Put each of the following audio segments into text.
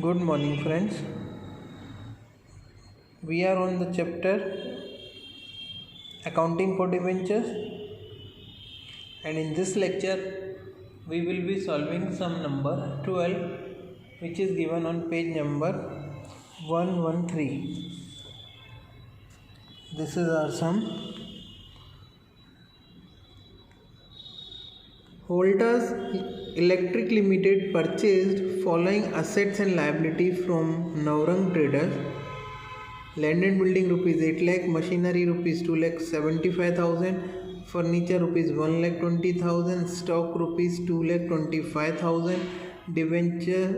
Good morning, friends. We are on the chapter Accounting for Debentures, and in this lecture, we will be solving sum number 12, which is given on page number 113. This is our sum. Voltas Electric Limited purchased following assets and liability from Navrang Traders: land and building rupees 8 lakh, machinery rupees 2 lakh 75,000, furniture rupees 1 lakh 20,000, stock rupees 2 lakh 25,000, debtor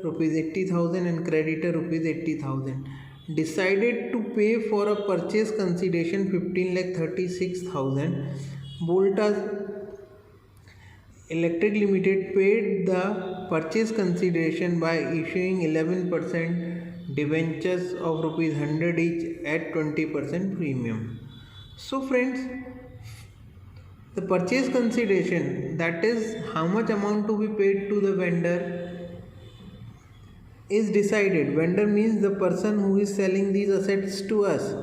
rupees 80,000 and creditor rupees 80,000. Decided to pay for a purchase consideration 15 lakh 36,000. Voltas Electric Limited paid the purchase consideration by issuing 11% debentures of rupees 100 each at 20% premium. So friends, the purchase consideration, that is how much amount to be paid to the vendor, is decided. Vendor means the person who is selling these assets to us,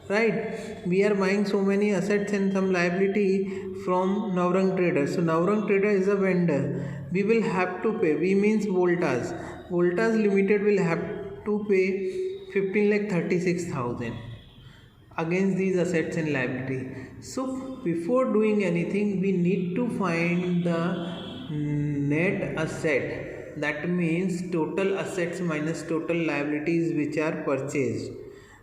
right? We are buying so many assets and some liability from Navrang Traders. So Navrang Trader is a vendor. We will have to pay. We means Voltas. Voltas Limited will have to pay 15 lakh 36,000 against these assets and liability. So before doing anything, we need to find the net asset. That means total assets minus total liabilities which are purchased.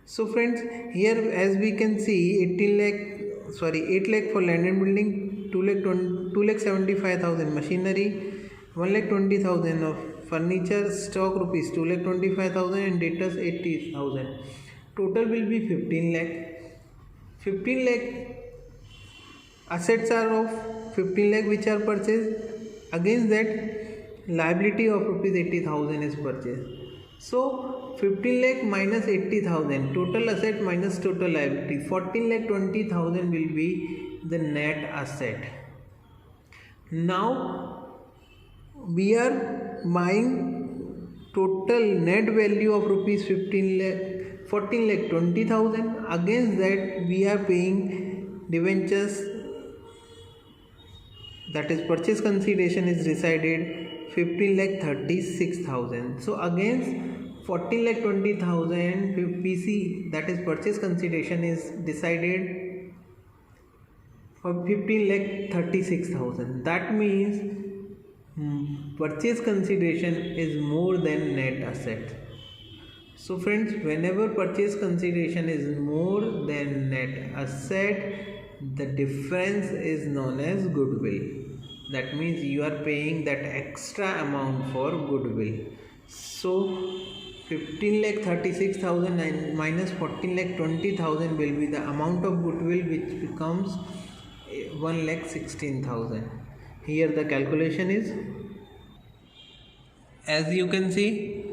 So friends, here as we can see, 8 lakh for land and building, 2 lakh 75,000 machinery, 1 lakh 20,000 of furniture, stock rupees 2 lakh 25,000 and debtors 80,000. Total will be 15 lakh. 15 lakh assets are of 15 lakh which are purchased. Against that, liability of rupees 80,000 is purchased. So 15 lakh minus 80,000, total asset minus total liability, 14 lakh 20,000 will be the net asset. Now we are buying total net value of rupees 14 lakh 20,000. Against that we are paying debentures, that is purchase consideration is decided 15 lakh 36,000. So against 14 lakh 20,000 PC, that is purchase consideration, is decided for 15 lakh 36,000. That means purchase consideration is more than net asset. So friends, whenever purchase consideration is more than net asset, the difference is known as goodwill. That means you are paying that extra amount for goodwill. So 15 lakh 36,000 minus 14 lakh 20,000 will be the amount of goodwill, which becomes 1 lakh 16,000. Here the calculation is, as you can see,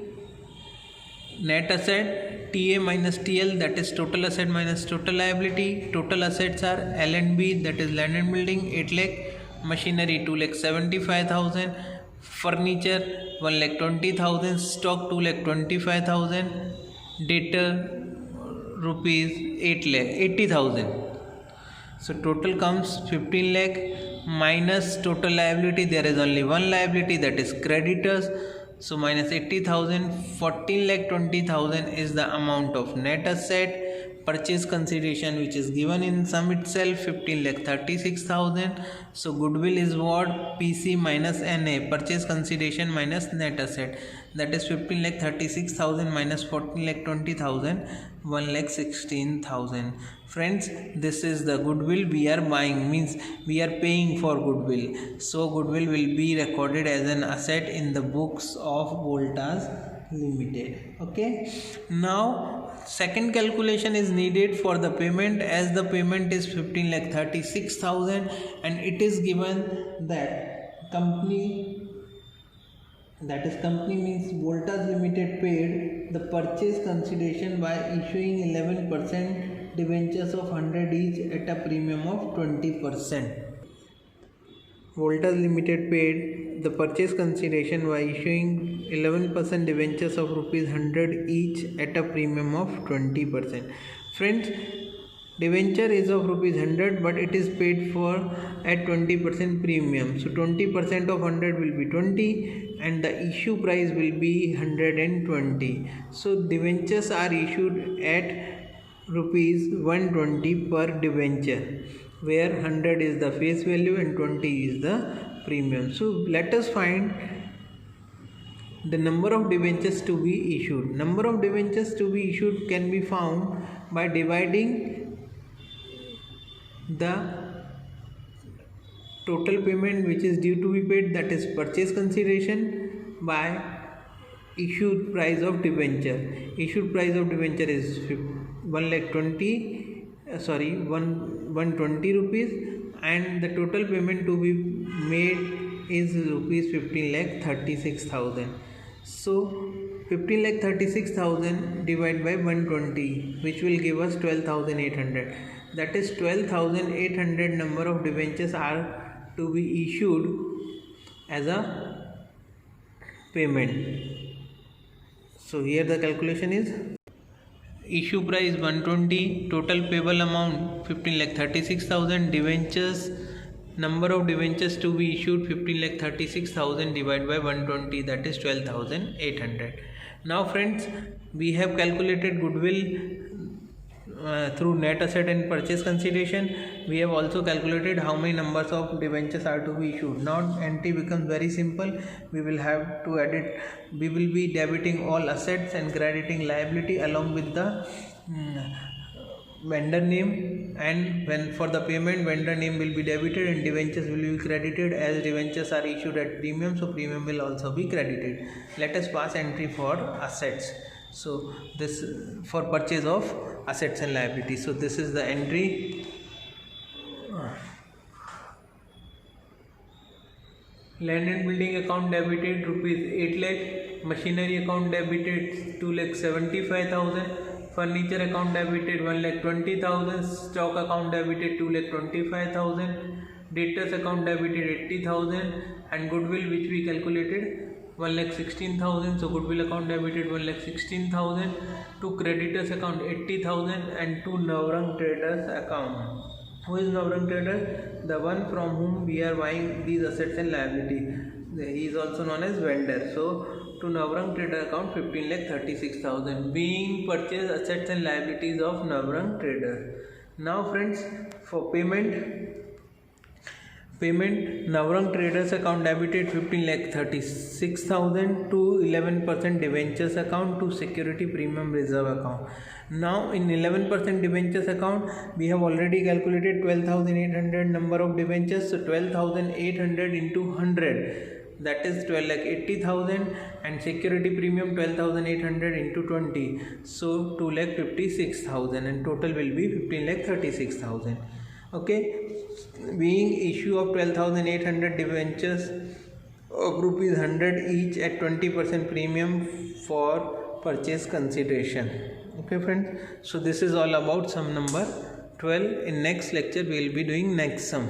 net asset TA minus TL, that is total asset minus total liability. Total assets are L&B, that is land and building 8 lakh, machinery 2 lakh 75,000, furniture 1 lakh 20,000, stock 2 lakh 25,000, debtor rupees 8 lakh 80,000. So total comes 15 lakh minus total liability. There is only one liability, that is creditors. So minus 80,000, 14 lakh 20,000 is the amount of net asset. Purchase consideration which is given in sum itself 15 lakh 36,000. So goodwill is what? PC minus NA, purchase consideration minus net asset, that is 15 lakh 36,000 minus 14 lakh 20,000, 1 lakh 16,000. Friends, this is the goodwill we are buying, means we are paying for goodwill. So goodwill will be recorded as an asset in the books of Voltas Limited. Okay, now second calculation is needed for the payment, as the payment is 15 lakh 36,000 and it is given that company, that is company means Voltas Limited, paid the purchase consideration by issuing 11% debentures of 100 each at a premium of 20%. Voltas Limited paid the purchase consideration by issuing 11% debentures of rupees 100 each at a premium of 20%. Friends, debenture is of rupees 100 but it is paid for at 20% premium. So 20% of 100 will be 20 and the issue price will be 120. So debentures are issued at rupees 120 per debenture, where 100 is the face value and 20 is the premium. So let us find the number of debentures to be issued. Number of debentures to be issued can be found by dividing the total payment which is due to be paid, that is purchase consideration, by issued price of debenture. Issued price of debenture is 120 rupees and the total payment to be made is rupees 15,36,000. So 15,36,000 divided by 120, which will give us 12,800. That is 12,800 number of debentures are to be issued as a payment. So here the calculation is: issue price 120, total payable amount 15,36,000, debentures, number of debentures to be issued 15,36,000 divided by 120, that is 12,800. Now friends, we have calculated goodwill through net asset and purchase consideration. We have also calculated how many numbers of debentures are to be issued. Now entry becomes very simple. We will have to edit. We will be debiting all assets and crediting liability along with the vendor name, and when for the payment, vendor name will be debited and debentures will be credited, as debentures are issued at premium, so premium will also be credited. Let us pass entry for assets. So this for purchase of assets and liabilities. So this is the entry. Land and building account debited rupees 8 lakh, machinery account debited 2,75,000, furniture account debited 1,20,000, stock account debited 2,25,000, debtors account debited 80,000, and goodwill which we calculated 1,16,000. So goodwill account debited 1,16,000, to creditors account 80,000, and to Navrang traders account. Who is Navrang trader? The one from whom we are buying these assets and liability. He is also known as vendor. So to Navrang trader account 15,36,000, being purchase assets and liabilities of Navrang trader. Now friends, for payment, Navrang traders account debited 15,36,000 to 11% debentures account to security premium reserve account. Now in 11% debentures account, we have already calculated 12,800 number of debentures. So 12,800 into 100, that is 12,80,000, and security premium 12,800 into 20, so 2,56,000, and total will be 15,36,000. Okay, being issue of 12,800 debentures of rupees 100 each at 20% premium for purchase consideration. Okay friends, so this is all about sum number 12. In next lecture we will be doing next sum.